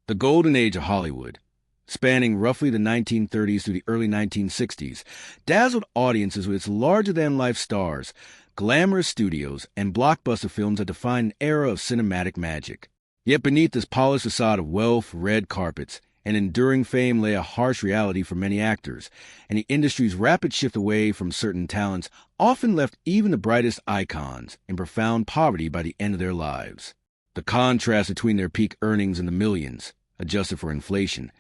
The golden age of Hollywood, spanning roughly the 1930s through the early 1960s, dazzled audiences with its larger-than-life stars, glamorous studios, and blockbuster films that defined an era of cinematic magic. Yet beneath this polished facade of wealth, red carpets, and enduring fame lay a harsh reality for many actors, and the industry's rapid shift away from certain talents often left even the brightest icons in profound poverty by the end of their lives. The contrast between their peak earnings in the millions, adjusted for inflation,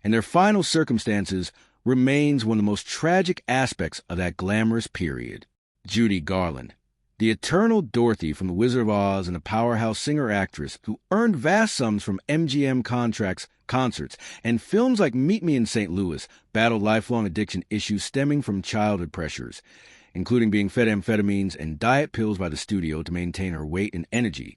and their final circumstances remains one of the most tragic aspects of that glamorous period. Judy Garland, the eternal Dorothy from The Wizard of Oz and a powerhouse singer-actress who earned vast sums from MGM contracts, concerts, and films like Meet Me in St. Louis, battled lifelong addiction issues stemming from childhood pressures, including being fed amphetamines and diet pills by the studio to maintain her weight and energy.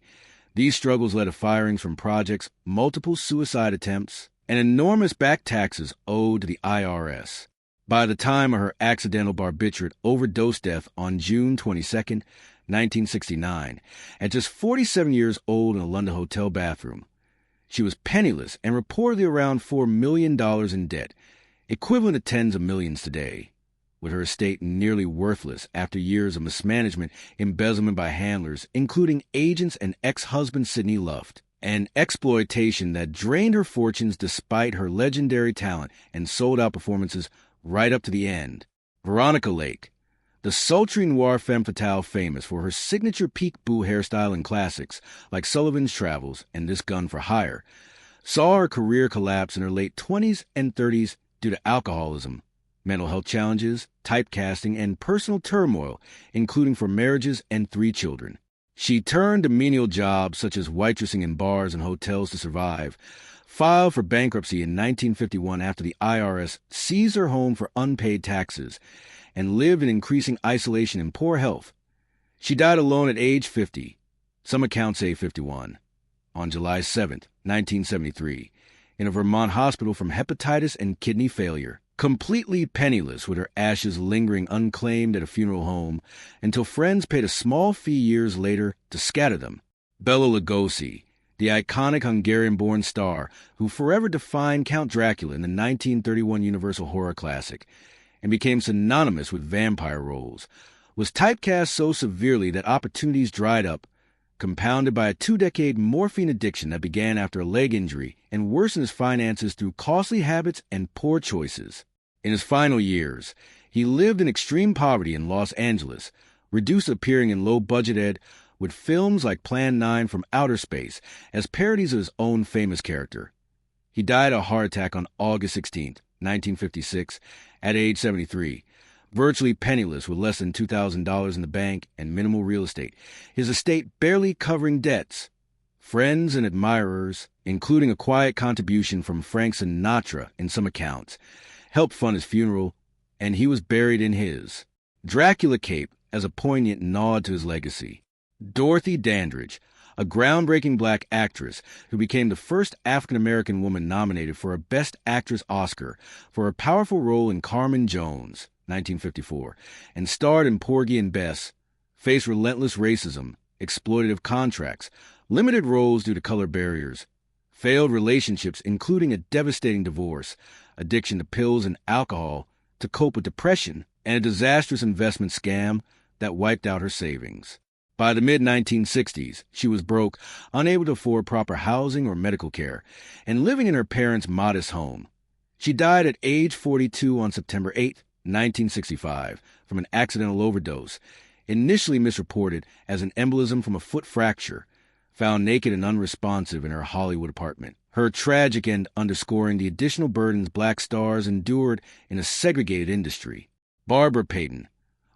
These struggles led to firings from projects, multiple suicide attempts, and enormous back taxes owed to the IRS. By the time of her accidental barbiturate overdose death on June 22, 1969, at just 47 years old in a London hotel bathroom, she was penniless and reportedly around $4 million in debt, equivalent to tens of millions today, with her estate nearly worthless after years of mismanagement, embezzlement by handlers, including agents and ex-husband Sidney Luft, and exploitation that drained her fortunes despite her legendary talent and sold-out performances right up to the end. Veronica Lake, the sultry noir femme fatale famous for her signature peekaboo hairstyle in classics like Sullivan's Travels and This Gun for Hire, saw her career collapse in her late 20s and 30s due to alcoholism, mental health challenges, typecasting, and personal turmoil, including for marriages and 3 children. She turned to menial jobs such as waitressing in bars and hotels to survive, filed for bankruptcy in 1951 after the IRS seized her home for unpaid taxes, and lived in increasing isolation and poor health. She died alone at age 50, some accounts say 51, on July 7, 1973, in a Vermont hospital from hepatitis and kidney failure, completely penniless with her ashes lingering unclaimed at a funeral home until friends paid a small fee years later to scatter them. Bela Lugosi, the iconic Hungarian-born star who forever defined Count Dracula in the 1931 Universal horror classic and became synonymous with vampire roles, was typecast so severely that opportunities dried up, compounded by a 2-decade morphine addiction that began after a leg injury and worsened his finances through costly habits and poor choices. In his final years, he lived in extreme poverty in Los Angeles, reduced to appearing in low-budget ed with films like Plan 9 from Outer Space as parodies of his own famous character. He died of a heart attack on August 16, 1956, at age 73, virtually penniless with less than $2,000 in the bank and minimal real estate, his estate barely covering debts. Friends and admirers, including a quiet contribution from Frank Sinatra in some accounts, helped fund his funeral, and he was buried in his Dracula cape as a poignant nod to his legacy. Dorothy Dandridge, a groundbreaking black actress who became the first African-American woman nominated for a Best Actress Oscar for her powerful role in Carmen Jones, 1954, and starred in Porgy and Bess, faced relentless racism, exploitative contracts, limited roles due to color barriers, failed relationships including a devastating divorce, addiction to pills and alcohol to cope with depression, and a disastrous investment scam that wiped out her savings. By the mid-1960s, she was broke, unable to afford proper housing or medical care, and living in her parents' modest home. She died at age 42 on September 8, 1965, from an accidental overdose, initially misreported as an embolism from a foot fracture, found naked and unresponsive in her Hollywood apartment. Her tragic end underscoring the additional burdens black stars endured in a segregated industry. Barbara Payton,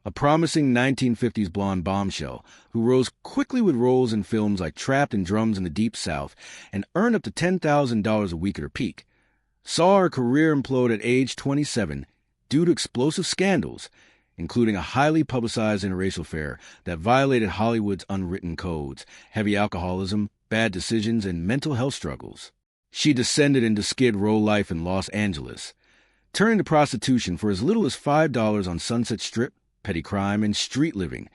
a promising 1950s blonde bombshell who rose quickly with roles in films like Trapped in Drums in the Deep South and earned up to $10,000 a week at her peak, saw her career implode at age 27 due to explosive scandals, including a highly publicized interracial affair that violated Hollywood's unwritten codes, heavy alcoholism, bad decisions, and mental health struggles. She descended into skid row life in Los Angeles, turning to prostitution for as little as $5 on Sunset Strip, petty crime, and street living.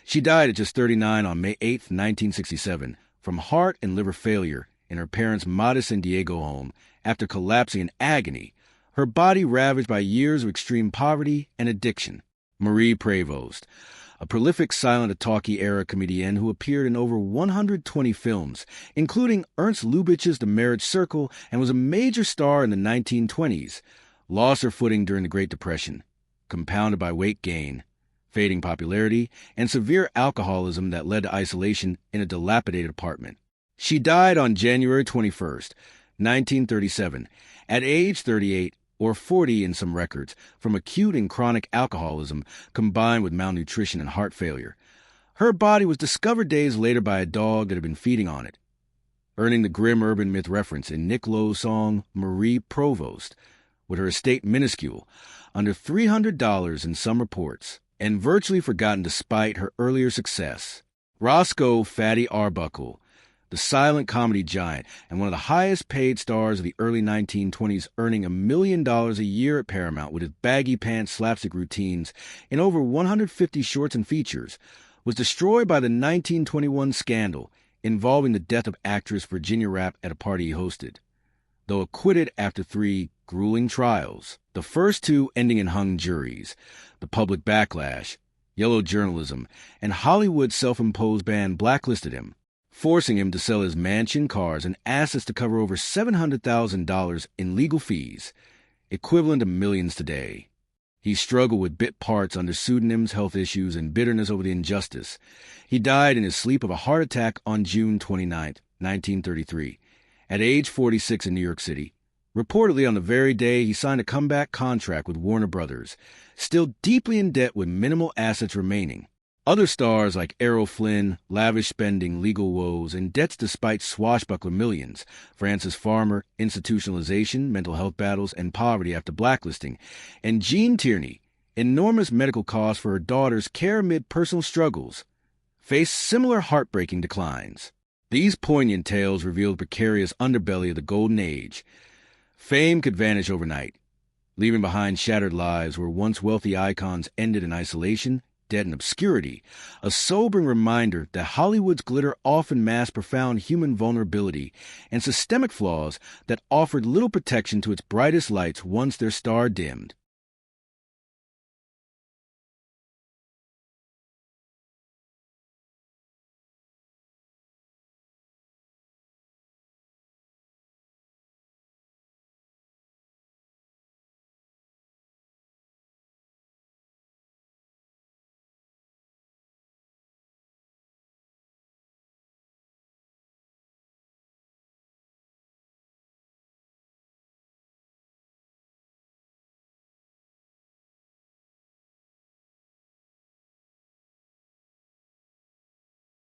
She died at just 39 on May 8, 1967, from heart and liver failure in her parents' modest San Diego home after collapsing in agony, her body ravaged by years of extreme poverty and addiction. Marie Prevost, a prolific silent talkie-era comedienne who appeared in over 120 films, including Ernst Lubitsch's The Marriage Circle, and was a major star in the 1920s, lost her footing during the Great Depression, compounded by weight gain, fading popularity, and severe alcoholism that led to isolation in a dilapidated apartment. She died on January 21st, 1937, at age 38 or 40 in some records, from acute and chronic alcoholism combined with malnutrition and heart failure. Her body was discovered days later by a dog that had been feeding on it, earning the grim urban myth reference in Nick Lowe's song Marie Provost, with her estate minuscule, under $300 in some reports, and virtually forgotten despite her earlier success. Roscoe Fatty Arbuckle, the silent comedy giant and one of the highest-paid stars of the early 1920s, earning $1 million a year at Paramount with his baggy pants slapstick routines in over 150 shorts and features, was destroyed by the 1921 scandal involving the death of actress Virginia Rappe at a party he hosted. Though acquitted after 3 grueling trials, the first 2 ending in hung juries, the public backlash, yellow journalism, and Hollywood's self-imposed ban blacklisted him, forcing him to sell his mansion, cars, and assets to cover over $700,000 in legal fees, equivalent to millions today. He struggled with bit parts under pseudonyms, health issues, and bitterness over the injustice. He died in his sleep of a heart attack on June 29, 1933, at age 46 in New York City, reportedly on the very day he signed a comeback contract with Warner Brothers, still deeply in debt with minimal assets remaining. Other stars like Errol Flynn, lavish spending, legal woes, and debts despite swashbuckler millions, Frances Farmer, institutionalization, mental health battles, and poverty after blacklisting, and Jean Tierney, enormous medical costs for her daughter's care amid personal struggles, faced similar heartbreaking declines. These poignant tales reveal the precarious underbelly of the golden age. Fame could vanish overnight, leaving behind shattered lives where once wealthy icons ended in isolation, dead in obscurity, a sobering reminder that Hollywood's glitter often masked profound human vulnerability and systemic flaws that offered little protection to its brightest lights once their star dimmed.